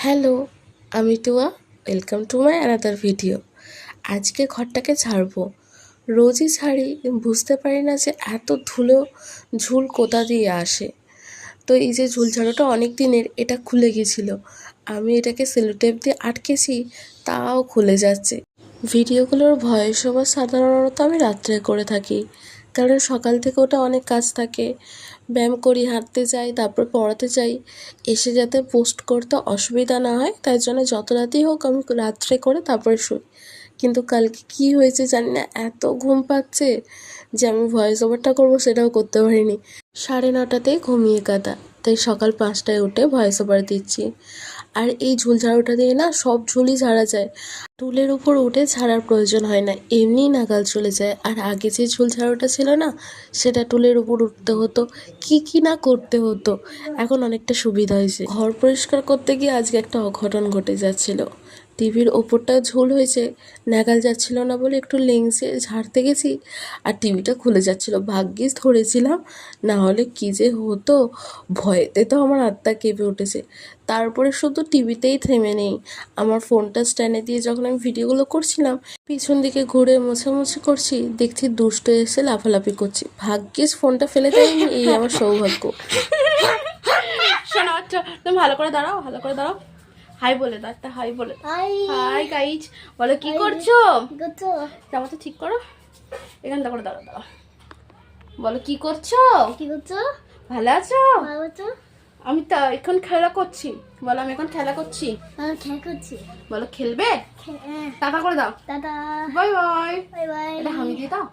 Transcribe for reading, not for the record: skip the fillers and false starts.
Hello, আমি Tua. Welcome to my another video. আজকে ঘরটাকে ঝাড়বো। রোজই ঝাড়ি, বুঝতে পারি না যে এত ধুলো ঝুল কোথা দিয়ে আসে। তো এই যে ঝুল ঝাড়ুটা অনেক দিনের, এটা খুলে গেছিলো। আমি এটাকে সেলোটেপ দিয়ে আটকেছি, তাও খুলে যাচ্ছে। ভিডিওগুলোর ভয়েস ওভার সাধারণত আমি রাত্রে করে থাকি, কারণ সকাল থেকে ওটা অনেক কাজ থাকে। ব্যায়াম করি, হাঁটতে যাই, তারপর পড়াতে যাই, এসে যাতে পোস্ট করতে অসুবিধা না হয় তাই জন্য যত রাতেই হোক আমি রাত্রে করে তারপরে শুই। কিন্তু কালকে কী হয়েছে জানি না, এত ঘুম পাচ্ছে যে আমি ভয়েস ওভারটা করবো সেটাও করতে পারিনি। 9:30তেই ঘুমিয়ে কাটা, তাই সকাল 5টায় উঠে ভয়েস ওভার দিচ্ছি। আর এই ঝুল ঝাড়ুটা দিয়ে না সব ঝুলই ঝাড়া যায়, টুলের উপর উঠে ঝাড়ার প্রয়োজন হয় না, এমনিই নাগাল চলে যায়। আর আগে যে ঝুল ঝাড়ুটা ছিল না, সেটা টুলের উপর উঠতে হতো, কি না করতে হতো। এখন অনেকটা সুবিধা হয়েছে। ঘর পরিষ্কার করতে গিয়ে আজকে একটা অঘটন ঘটে যাচ্ছিল। টিভির ওপরটা ঝুল হয়েছে, নাগাল যাচ্ছিল না বলে একটু লেংসে ঝাড়তে গেছি, আর টিভিটা খুলে যাচ্ছিল। ভাগ্যিস ধরেছিলাম, না হলে কী যে হতো। ভয়েতে তো আমার আত্মা কেঁপে উঠেছে। তারপরে শুধু টিভিতেই থেমে নেই, আমার ফোনটা স্ট্যান্ডে দিয়ে যখন আমি ভিডিওগুলো করছিলাম, পিছন দিকে ঘুরে মোছামুছি করছি, দেখছি দুষ্ট এসে লাফালাফি করছি। ভাগ্যিস ফোনটা ফেলে দেয়নি, এই আমার সৌভাগ্য। শোনো বাচ্চা, তুমি ভালো করে দাঁড়াও, ভালো করে দাঁড়াও। হাই বলে দাও, একটা হাই বলে। হাই গাইজ, বলো কি করছো? জামাটা ঠিক করো, এখানটা করে দাঁড়াও দাঁড়াও। বলো কি করছো? ভালো আছো? আমি তো এখন খেলা করছি। বলো আমি এখন খেলা করছি। বলো খেলবে? টাটা করে দাও। Bye bye. এটা হামি দিয়ে দাও।